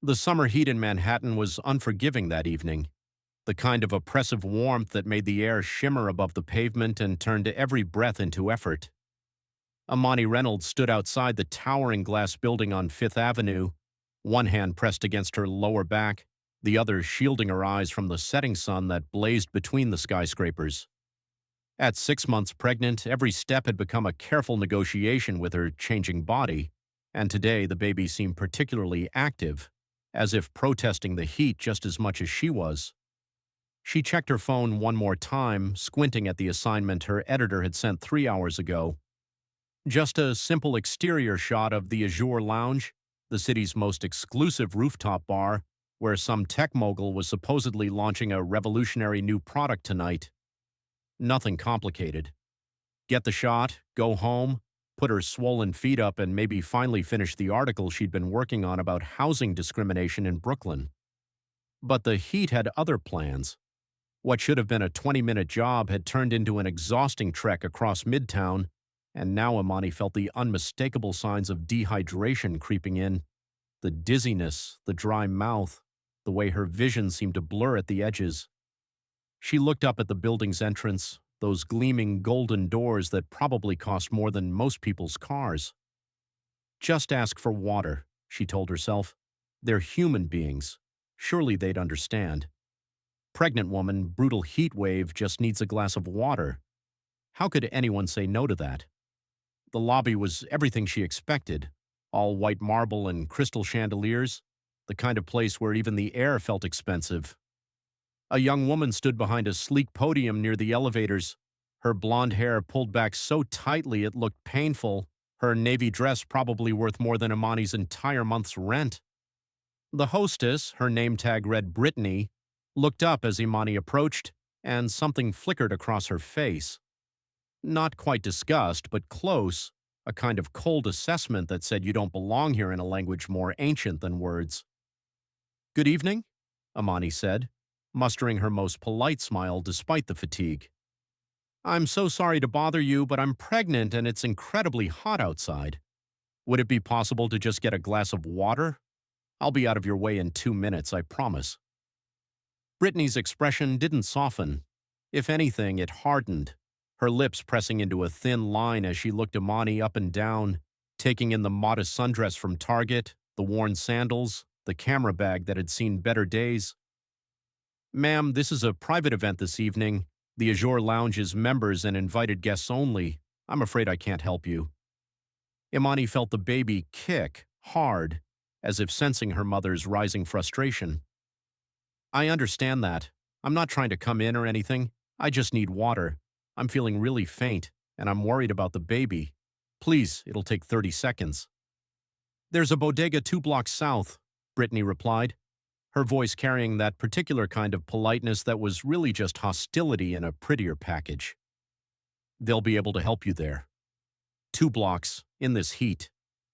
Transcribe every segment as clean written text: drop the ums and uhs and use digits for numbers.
The summer heat in Manhattan was unforgiving that evening, the kind of oppressive warmth that made the air shimmer above the pavement and turned every breath into effort. Amani Reynolds stood outside the towering glass building on Fifth Avenue, one hand pressed against her lower back, the other shielding her eyes from the setting sun that blazed between the skyscrapers. At 6 months pregnant, every step had become a careful negotiation with her changing body, and today the baby seemed particularly active, as if protesting the heat just as much as she was. She checked her phone one more time, squinting at the assignment her editor had sent 3 hours ago. Just a simple exterior shot of the Azure Lounge, the city's most exclusive rooftop bar, where some tech mogul was supposedly launching a revolutionary new product tonight. Nothing complicated. Get the shot, go home, put her swollen feet up, and maybe finally finish the article she'd been working on about housing discrimination in Brooklyn. But the heat had other plans. What should have been a 20-minute job had turned into an exhausting trek across Midtown, and now Amani felt the unmistakable signs of dehydration creeping in. The dizziness, the dry mouth, the way her vision seemed to blur at the edges. She looked up at the building's entrance, those gleaming golden doors that probably cost more than most people's cars. Just ask for water, she told herself. They're human beings. Surely they'd understand. Pregnant woman, brutal heat wave, just needs a glass of water. How could anyone say no to that? The lobby was everything she expected, all white marble and crystal chandeliers, the kind of place where even the air felt expensive. A young woman stood behind a sleek podium near the elevators, her blonde hair pulled back so tightly it looked painful, her navy dress probably worth more than Amani's entire month's rent. The hostess, her name tag read Brittany, looked up as Imani approached, and something flickered across her face. Not quite disgust, but close, a kind of cold assessment that said you don't belong here in a language more ancient than words. "Good evening," Imani said, mustering her most polite smile despite the fatigue. "I'm so sorry to bother you, but I'm pregnant and it's incredibly hot outside. Would it be possible to just get a glass of water? I'll be out of your way in 2 minutes, I promise." Brittany's expression didn't soften. If anything, it hardened, her lips pressing into a thin line as she looked Imani up and down, taking in the modest sundress from Target, the worn sandals, the camera bag that had seen better days. "Ma'am, this is a private event this evening. The Azure Lounge is members and invited guests only. I'm afraid I can't help you." Imani felt the baby kick, hard, as if sensing her mother's rising frustration. "I understand that. I'm not trying to come in or anything. I just need water. I'm feeling really faint, and I'm worried about the baby. Please, it'll take 30 seconds. "There's a bodega 2 blocks south," Brittany replied, her voice carrying that particular kind of politeness that was really just hostility in a prettier package. "They'll be able to help you there." 2 blocks, in this heat,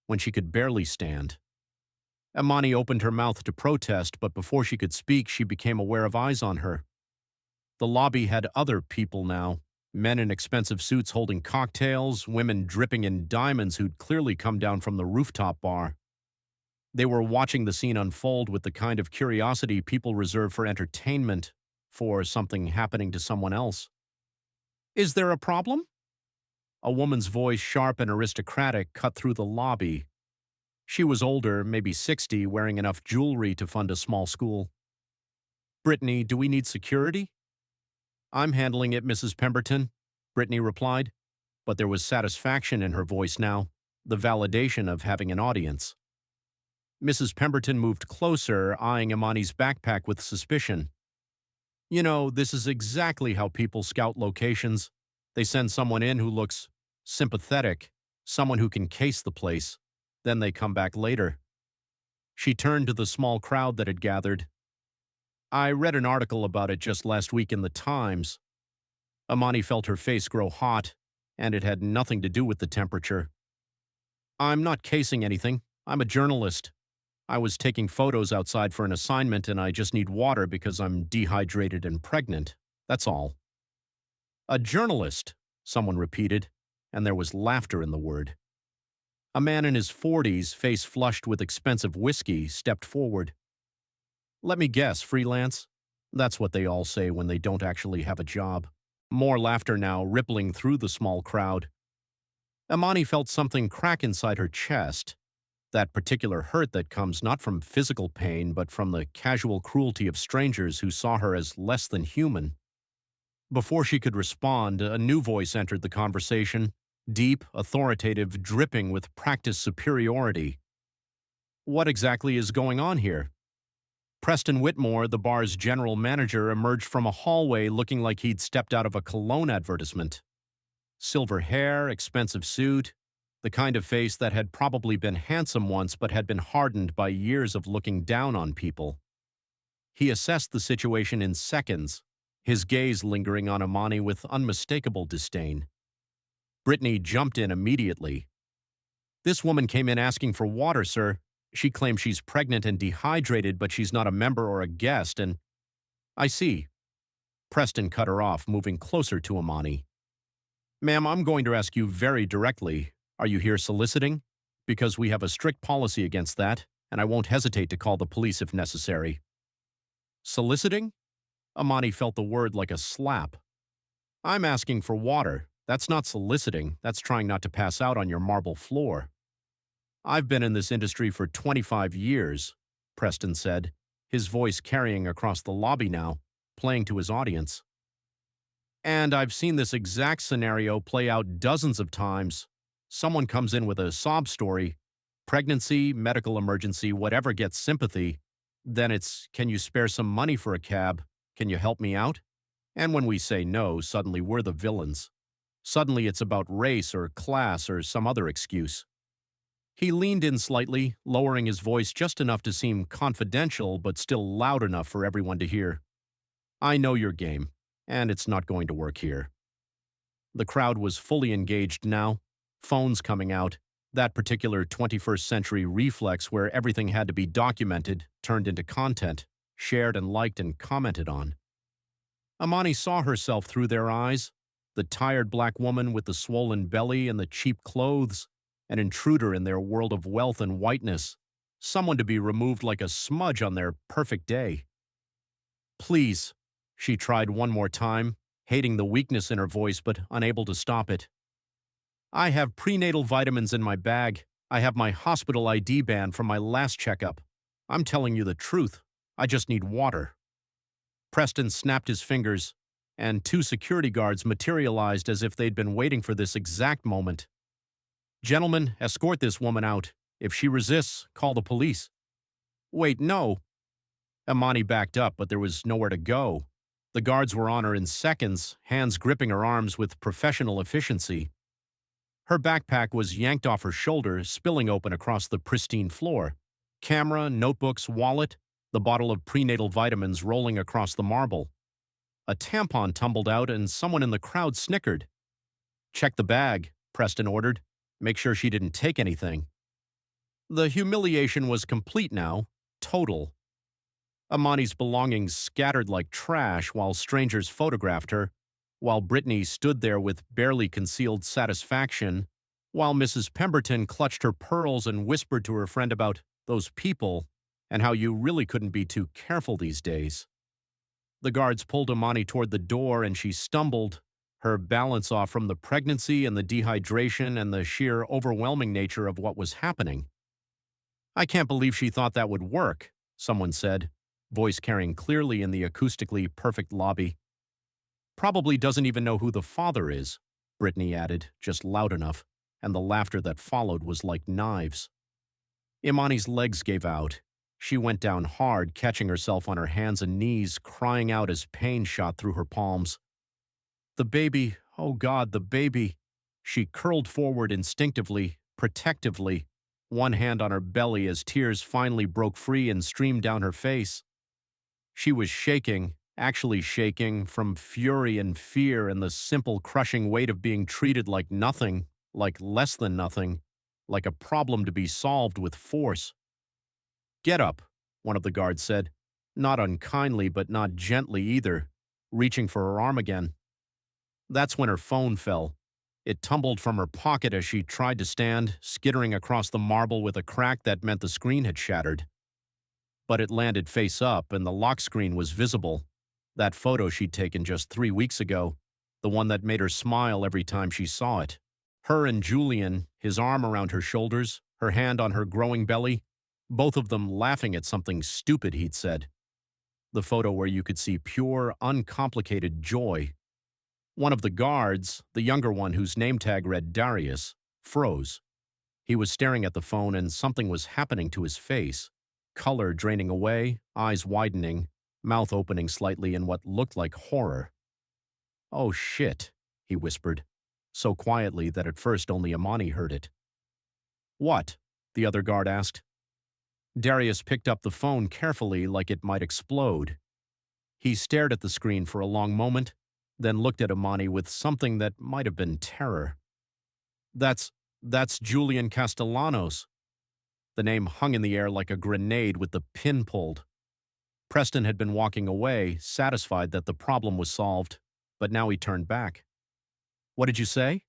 when she could barely stand. Imani opened her mouth to protest, but before she could speak, she became aware of eyes on her. The lobby had other people now, men in expensive suits holding cocktails, women dripping in diamonds who'd clearly come down from the rooftop bar. They were watching the scene unfold with the kind of curiosity people reserve for entertainment, for something happening to someone else. "Is there a problem?" A woman's voice, sharp and aristocratic, cut through the lobby. She was older, maybe 60, wearing enough jewelry to fund a small school. "Brittany, do we need security?" "I'm handling it, Mrs. Pemberton," Brittany replied, but there was satisfaction in her voice now, the validation of having an audience. Mrs. Pemberton moved closer, eyeing Imani's backpack with suspicion. "You know, this is exactly how people scout locations. They send someone in who looks sympathetic, someone who can case the place. Then they come back later." She turned to the small crowd that had gathered. "I read an article about it just last week in the Times." Imani felt her face grow hot, and it had nothing to do with the temperature. "I'm not casing anything. I'm a journalist. I was taking photos outside for an assignment and I just need water because I'm dehydrated and pregnant. That's all." "A journalist," someone repeated, and there was laughter in the word. A man in his 40s, face flushed with expensive whiskey, stepped forward. Let me guess, freelance? That's what they all say when they don't actually have a job. More laughter now rippling through the small crowd. Imani felt something crack inside her chest. That particular hurt that comes not from physical pain, but from the casual cruelty of strangers who saw her as less than human. Before she could respond, a new voice entered the conversation, deep, authoritative, dripping with practiced superiority. What exactly is going on here? Preston Whitmore, the bar's general manager, emerged from a hallway looking like he'd stepped out of a cologne advertisement. Silver hair, expensive suit, the kind of face that had probably been handsome once but had been hardened by years of looking down on people. He assessed the situation in seconds, his gaze lingering on Imani with unmistakable disdain. Brittany jumped in immediately. This woman came in asking for water, sir. She claims she's pregnant and dehydrated, but she's not a member or a guest, and... I see. Preston cut her off, moving closer to Imani. Ma'am, I'm going to ask you very directly. Are you here soliciting? Because we have a strict policy against that, and I won't hesitate to call the police if necessary. Soliciting? Imani felt the word like a slap. I'm asking for water. That's not soliciting. That's trying not to pass out on your marble floor. I've been in this industry for 25 years, Preston said, his voice carrying across the lobby now, playing to his audience. And I've seen this exact scenario play out dozens of times. Someone comes in with a sob story, pregnancy, medical emergency, whatever gets sympathy. Then it's, can you spare some money for a cab? Can you help me out? And when we say no, suddenly we're the villains. Suddenly it's about race or class or some other excuse. He leaned in slightly, lowering his voice just enough to seem confidential but still loud enough for everyone to hear. I know your game, and it's not going to work here. The crowd was fully engaged now, phones coming out, that particular 21st century reflex where everything had to be documented, turned into content, shared and liked and commented on. Imani saw herself through their eyes, the tired black woman with the swollen belly and the cheap clothes, an intruder in their world of wealth and whiteness, someone to be removed like a smudge on their perfect day. Please, she tried one more time, hating the weakness in her voice but unable to stop it. I have prenatal vitamins in my bag. I have my hospital ID band from my last checkup. I'm telling you the truth. I just need water. Preston snapped his fingers, and two security guards materialized as if they'd been waiting for this exact moment. Gentlemen, escort this woman out. If she resists, call the police. Wait, no. Imani backed up, but there was nowhere to go. The guards were on her in seconds, hands gripping her arms with professional efficiency. Her backpack was yanked off her shoulder, spilling open across the pristine floor. Camera, notebooks, wallet, the bottle of prenatal vitamins rolling across the marble. A tampon tumbled out and someone in the crowd snickered. Check the bag, Preston ordered. Make sure she didn't take anything. The humiliation was complete now, total. Imani's belongings scattered like trash while strangers photographed her, while Brittany stood there with barely concealed satisfaction, while Mrs. Pemberton clutched her pearls and whispered to her friend about those people and how you really couldn't be too careful these days. The guards pulled Imani toward the door and she stumbled, her balance off from the pregnancy and the dehydration and the sheer overwhelming nature of what was happening. I can't believe she thought that would work, someone said, voice carrying clearly in the acoustically perfect lobby. Probably doesn't even know who the father is, Brittany added, just loud enough, and the laughter that followed was like knives. Imani's legs gave out. She went down hard, catching herself on her hands and knees, crying out as pain shot through her palms. The baby, oh God, the baby. She curled forward instinctively, protectively, one hand on her belly as tears finally broke free and streamed down her face. She was shaking, actually shaking, from fury and fear and the simple crushing weight of being treated like nothing, like less than nothing, like a problem to be solved with force. Get up, one of the guards said, not unkindly but not gently either, reaching for her arm again. That's when her phone fell. It tumbled from her pocket as she tried to stand, skittering across the marble with a crack that meant the screen had shattered. But it landed face up, and the lock screen was visible. That photo she'd taken just 3 weeks ago, the one that made her smile every time she saw it. Her and Julian, his arm around her shoulders, her hand on her growing belly, both of them laughing at something stupid he'd said. The photo where you could see pure, uncomplicated joy. One of the guards, the younger one whose name tag read Darius, froze. He was staring at the phone and something was happening to his face. Color draining away, eyes widening, mouth opening slightly in what looked like horror. "Oh shit," he whispered, so quietly that at first only Imani heard it. "What?" the other guard asked. Darius picked up the phone carefully like it might explode. He stared at the screen for a long moment, then looked at Imani with something that might have been terror. That's Julian Castellanos." The name hung in the air like a grenade with the pin pulled. Preston had been walking away, satisfied that the problem was solved, but now he turned back. "What did you say?"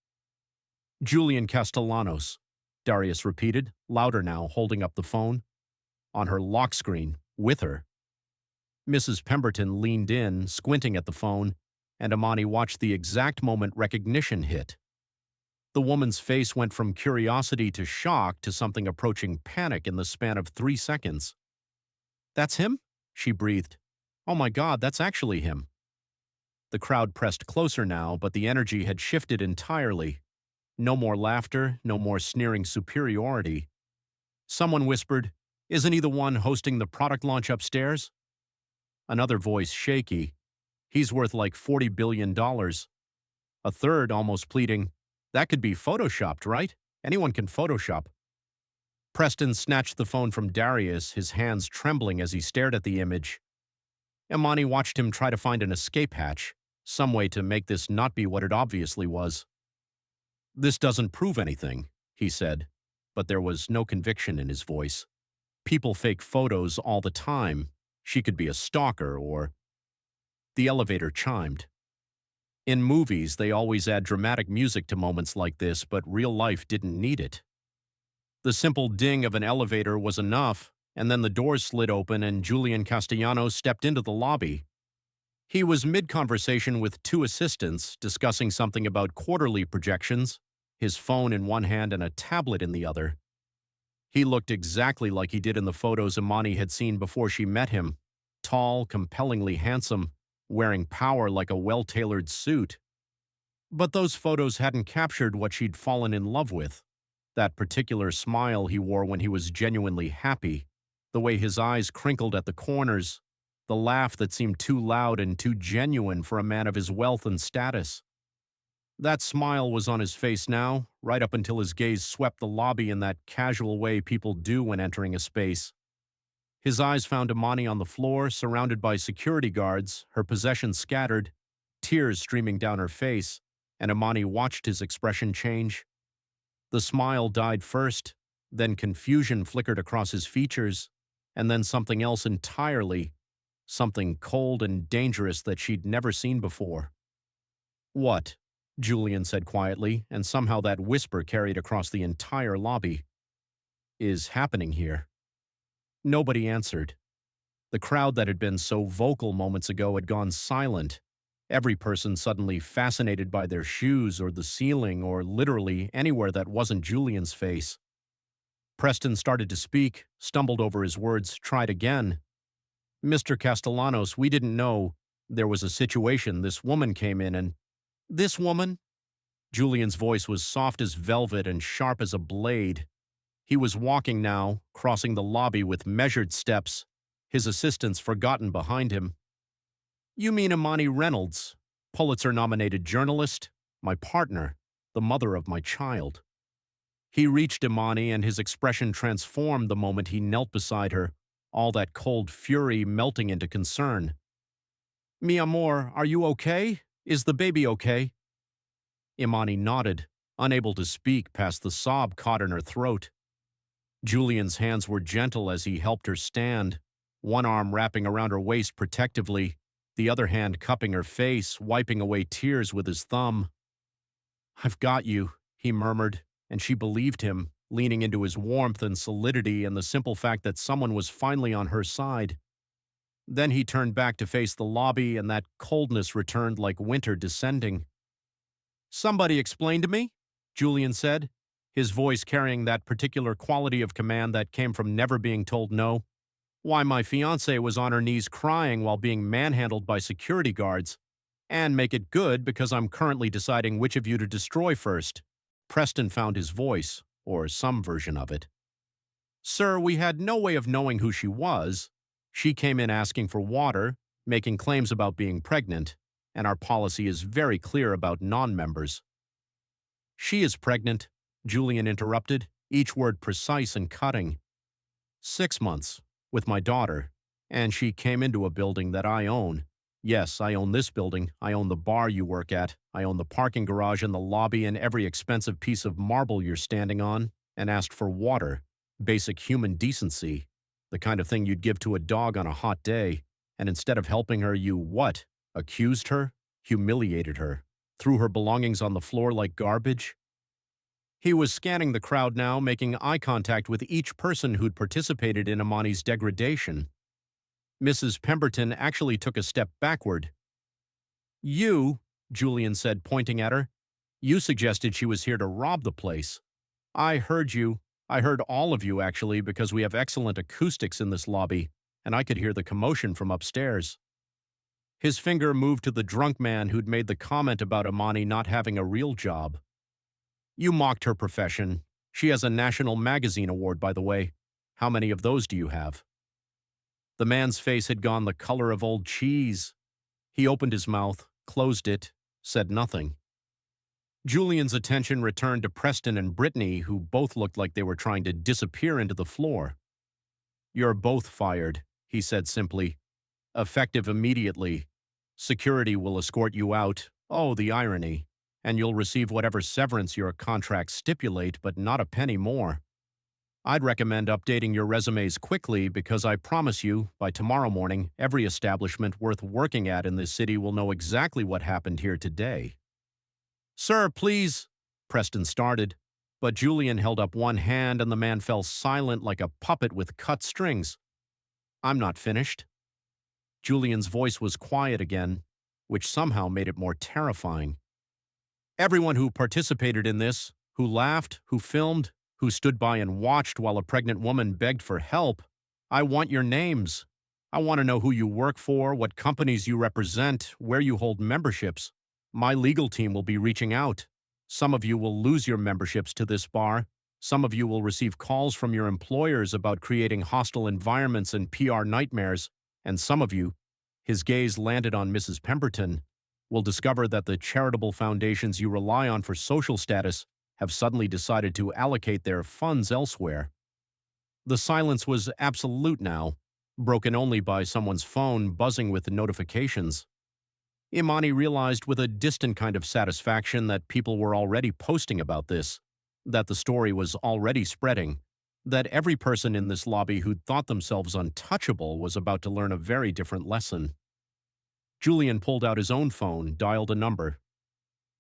"Julian Castellanos," Darius repeated, louder now, holding up the phone. On her lock screen, with her. Mrs. Pemberton leaned in, squinting at the phone, and Imani watched the exact moment recognition hit. The woman's face went from curiosity to shock to something approaching panic in the span of 3 seconds. "That's him?" she breathed. "Oh my God, that's actually him." The crowd pressed closer now, but the energy had shifted entirely. No more laughter, no more sneering superiority. Someone whispered, "Isn't he the one hosting the product launch upstairs?" Another voice, shaky, "He's worth like $40 billion. A third, almost pleading, "That could be photoshopped, right? Anyone can Photoshop." Preston snatched the phone from Darius, his hands trembling as he stared at the image. Imani watched him try to find an escape hatch, some way to make this not be what it obviously was. "This doesn't prove anything," he said, but there was no conviction in his voice. People fake photos all the time. She could be a stalker or... The elevator chimed. In movies, they always add dramatic music to moments like this, but real life didn't need it. The simple ding of an elevator was enough, and then the doors slid open and Julian Castellanos stepped into the lobby. He was mid-conversation with 2 assistants, discussing something about quarterly projections, his phone in one hand and a tablet in the other. He looked exactly like he did in the photos Imani had seen before she met him, tall, compellingly handsome, wearing power like a well-tailored suit. But those photos hadn't captured what she'd fallen in love with. That particular smile he wore when he was genuinely happy, the way his eyes crinkled at the corners, the laugh that seemed too loud and too genuine for a man of his wealth and status. That smile was on his face now, right up until his gaze swept the lobby in that casual way people do when entering a space. His eyes found Imani on the floor, surrounded by security guards, her possessions scattered, tears streaming down her face, and Imani watched his expression change. The smile died first, then confusion flickered across his features, and then something else entirely, something cold and dangerous that she'd never seen before. "What?" Julian said quietly, and somehow that whisper carried across the entire lobby. "Is happening here?" Nobody answered. The crowd that had been so vocal moments ago had gone silent, every person suddenly fascinated by their shoes or the ceiling or literally anywhere that wasn't Julian's face. Preston started to speak, stumbled over his words, tried again. "Mr. Castellanos, we didn't know. There was a situation. This woman came in and..." "This woman?" Julian's voice was soft as velvet and sharp as a blade. He was walking now, crossing the lobby with measured steps, his assistants forgotten behind him. "You mean Imani Reynolds, Pulitzer-nominated journalist, my partner, the mother of my child." He reached Imani and his expression transformed the moment he knelt beside her, all that cold fury melting into concern. "Mi amor, are you okay? Is the baby okay?" Imani nodded, unable to speak past the sob caught in her throat. Julian's hands were gentle as he helped her stand, one arm wrapping around her waist protectively, the other hand cupping her face, wiping away tears with his thumb. "I've got you," he murmured, and she believed him, leaning into his warmth and solidity and the simple fact that someone was finally on her side. Then he turned back to face the lobby, and that coldness returned like winter descending. "Somebody explain to me," Julian said, his voice carrying that particular quality of command that came from never being told no. "Why my fiancée was on her knees crying while being manhandled by security guards. And make it good because I'm currently deciding which of you to destroy first." Preston found his voice, or some version of it. "Sir, we had no way of knowing who she was. She came in asking for water, making claims about being pregnant, and our policy is very clear about non-members." "She is pregnant," Julian interrupted, each word precise and cutting. "6 months, with my daughter, and she came into a building that I own. Yes, I own this building, I own the bar you work at, I own the parking garage and the lobby and every expensive piece of marble you're standing on, and asked for water. Basic human decency. The kind of thing you'd give to a dog on a hot day. And instead of helping her, you what? Accused her? Humiliated her? Threw her belongings on the floor like garbage?" He was scanning the crowd now, making eye contact with each person who'd participated in Amani's degradation. Mrs. Pemberton actually took a step backward. "You," Julian said, pointing at her, "you suggested she was here to rob the place. I heard you. I heard all of you, actually, because we have excellent acoustics in this lobby, and I could hear the commotion from upstairs." His finger moved to the drunk man who'd made the comment about Amani not having a real job. "You mocked her profession. She has a National Magazine Award, by the way. How many of those do you have?" The man's face had gone the color of old cheese. He opened his mouth, closed it, said nothing. Julian's attention returned to Preston and Brittany, who both looked like they were trying to disappear into the floor. "You're both fired," he said simply. "Effective immediately. Security will escort you out. Oh, the irony. And you'll receive whatever severance your contracts stipulate, but not a penny more. I'd recommend updating your resumes quickly because I promise you, by tomorrow morning, every establishment worth working at in this city will know exactly what happened here today." "Sir, please," Preston started, but Julian held up one hand and the man fell silent like a puppet with cut strings. "I'm not finished." Julian's voice was quiet again, which somehow made it more terrifying. "Everyone who participated in this, who laughed, who filmed, who stood by and watched while a pregnant woman begged for help, I want your names. I want to know who you work for, what companies you represent, where you hold memberships. My legal team will be reaching out. Some of you will lose your memberships to this bar. Some of you will receive calls from your employers about creating hostile environments and PR nightmares. And some of you," his gaze landed on Mrs. Pemberton, "will discover that the charitable foundations you rely on for social status have suddenly decided to allocate their funds elsewhere." The silence was absolute now, broken only by someone's phone buzzing with notifications. Imani realized with a distant kind of satisfaction that people were already posting about this, that the story was already spreading, that every person in this lobby who'd thought themselves untouchable was about to learn a very different lesson. Julian pulled out his own phone, dialed a number.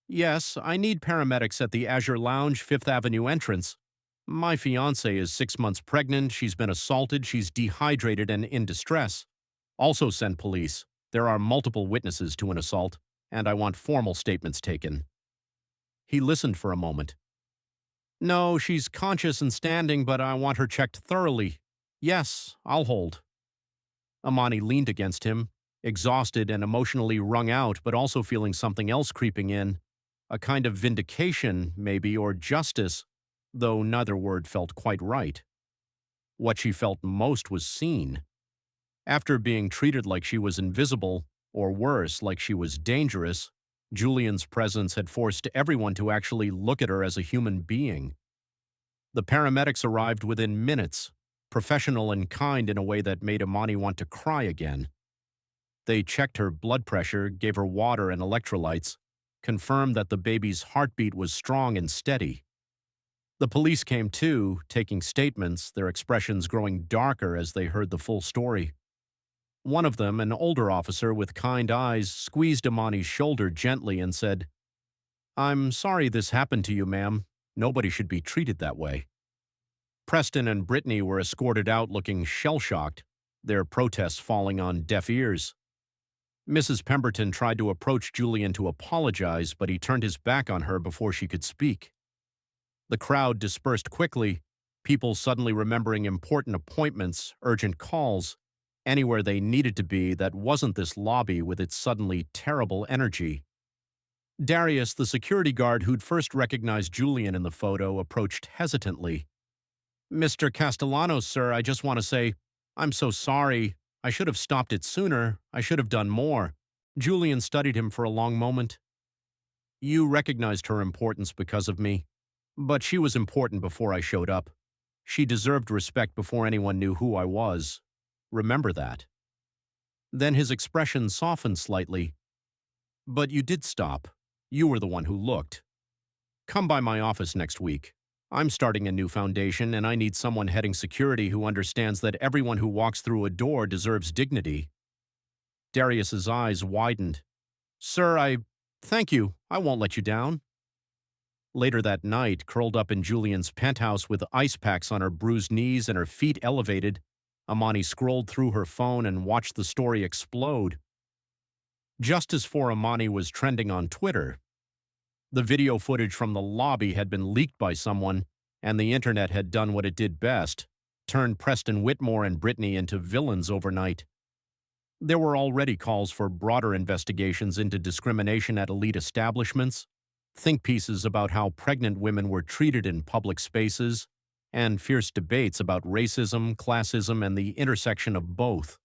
"Yes, I need paramedics at the Azure Lounge, 5th Avenue entrance. My fiancée is 6 months pregnant, she's been assaulted, she's dehydrated and in distress. Also send police. There are multiple witnesses to an assault, and I want formal statements taken." He listened for a moment. "No, she's conscious and standing, but I want her checked thoroughly. Yes, I'll hold." Amani leaned against him, exhausted and emotionally wrung out, but also feeling something else creeping in. A kind of vindication, maybe, or justice, though neither word felt quite right. What she felt most was seen. After being treated like she was invisible, or worse, like she was dangerous, Julian's presence had forced everyone to actually look at her as a human being. The paramedics arrived within minutes, professional and kind in a way that made Imani want to cry again. They checked her blood pressure, gave her water and electrolytes, confirmed that the baby's heartbeat was strong and steady. The police came too, taking statements, their expressions growing darker as they heard the full story. One of them, an older officer with kind eyes, squeezed Imani's shoulder gently and said, I'm sorry this happened to you, ma'am. Nobody should be treated that way. Preston and Brittany were escorted out looking shell-shocked, their protests falling on deaf ears. Mrs. Pemberton tried to approach Julian to apologize, but he turned his back on her before she could speak. The crowd dispersed quickly, people suddenly remembering important appointments, urgent calls, anywhere they needed to be that wasn't this lobby with its suddenly terrible energy. Darius, the security guard who'd first recognized Julian in the photo, approached hesitantly. "Mr. Castellanos, sir, I just want to say, I'm so sorry. I should have stopped it sooner. I should have done more." Julian studied him for a long moment. "You recognized her importance because of me. But she was important before I showed up. She deserved respect before anyone knew who I was. Remember that." Then his expression softened slightly. "But you did stop. You were the one who looked. Come by my office next week. I'm starting a new foundation, and I need someone heading security who understands that everyone who walks through a door deserves dignity." Darius's eyes widened. "Sir, thank you. I won't let you down." Later that night, curled up in Julian's penthouse with ice packs on her bruised knees and her feet elevated, Amani scrolled through her phone and watched the story explode. Justice for Amani was trending on Twitter. The video footage from the lobby had been leaked by someone, and the internet had done what it did best, turned Preston Whitmore and Brittany into villains overnight. There were already calls for broader investigations into discrimination at elite establishments, think pieces about how pregnant women were treated in public spaces, and fierce debates about racism, classism, and the intersection of both.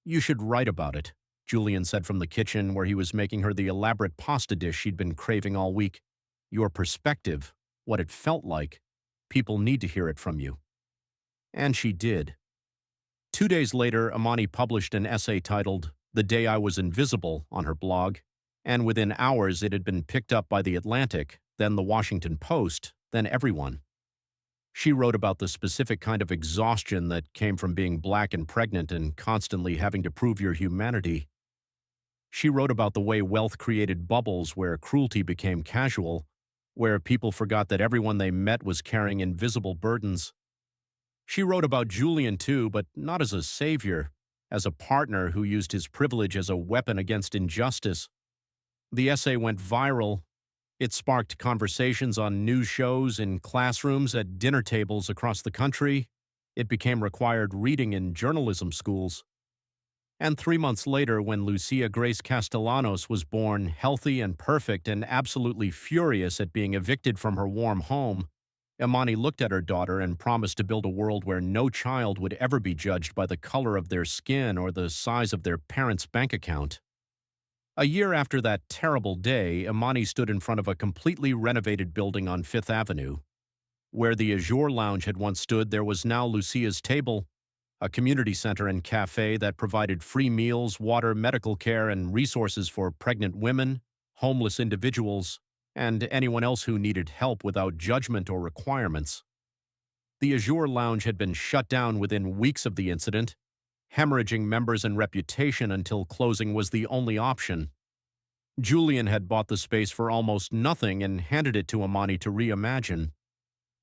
"You should write about it," Julian said from the kitchen where he was making her the elaborate pasta dish she'd been craving all week. "Your perspective, what it felt like. People need to hear it from you." And she did. 2 days later, Amani published an essay titled "The Day I Was Invisible" on her blog, and within hours it had been picked up by The Atlantic, then The Washington Post, then everyone. She wrote about the specific kind of exhaustion that came from being black and pregnant and constantly having to prove your humanity. She wrote about the way wealth created bubbles where cruelty became casual, where people forgot that everyone they met was carrying invisible burdens. She wrote about Julian too, but not as a savior, as a partner who used his privilege as a weapon against injustice. The essay went viral. It sparked conversations on news shows, in classrooms, at dinner tables across the country. It became required reading in journalism schools. And 3 months later, when Lucia Grace Castellanos was born, healthy and perfect and absolutely furious at being evicted from her warm home, Imani looked at her daughter and promised to build a world where no child would ever be judged by the color of their skin or the size of their parents' bank account. A year after that terrible day, Imani stood in front of a completely renovated building on Fifth Avenue. Where the Azure Lounge had once stood, there was now Lucia's Table, a community center and cafe that provided free meals, water, medical care, and resources for pregnant women, homeless individuals, and anyone else who needed help without judgment or requirements. The Azure Lounge had been shut down within weeks of the incident, hemorrhaging members and reputation until closing was the only option. Julian had bought the space for almost nothing and handed it to Imani to reimagine.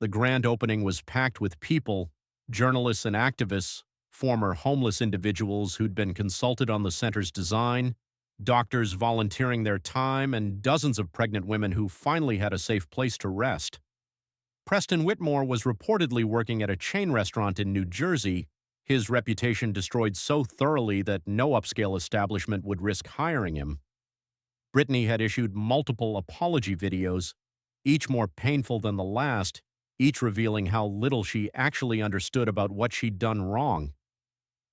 The grand opening was packed with people, journalists and activists, former homeless individuals who'd been consulted on the center's design, doctors volunteering their time, and dozens of pregnant women who finally had a safe place to rest. Preston Whitmore was reportedly working at a chain restaurant in New Jersey, his reputation destroyed so thoroughly that no upscale establishment would risk hiring him. Brittany had issued multiple apology videos, each more painful than the last, each revealing how little she actually understood about what she'd done wrong.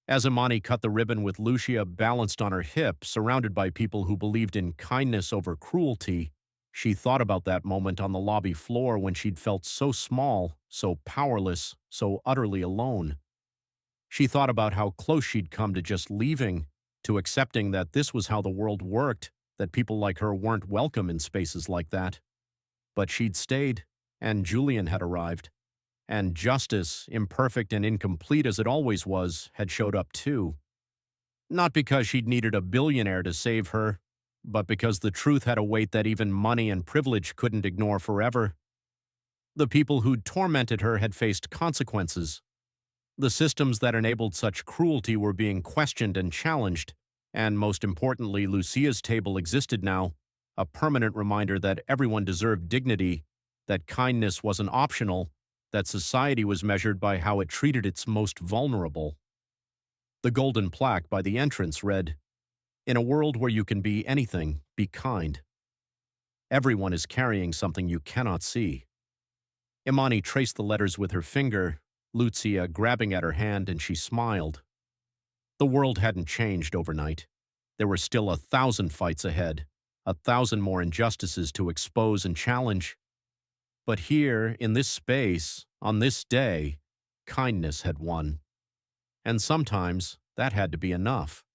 As Imani cut the ribbon with Lucia balanced on her hip, surrounded by people who believed in kindness over cruelty, she thought about that moment on the lobby floor when she'd felt so small, so powerless, so utterly alone. She thought about how close she'd come to just leaving, to accepting that this was how the world worked, that people like her weren't welcome in spaces like that. But she'd stayed, and Julian had arrived. And justice, imperfect and incomplete as it always was, had showed up too. Not because she'd needed a billionaire to save her, but because the truth had a weight that even money and privilege couldn't ignore forever. The people who'd tormented her had faced consequences. The systems that enabled such cruelty were being questioned and challenged, and most importantly, Lucia's table existed now, a permanent reminder that everyone deserved dignity, that kindness wasn't optional, that society was measured by how it treated its most vulnerable. The golden plaque by the entrance read, "In a world where you can be anything, be kind." Everyone is carrying something you cannot see. Imani traced the letters with her finger, Lucia grabbing at her hand, and she smiled. The world hadn't changed overnight. There were still 1,000 fights ahead, 1,000 more injustices to expose and challenge. But here, in this space, on this day, kindness had won. And sometimes that had to be enough.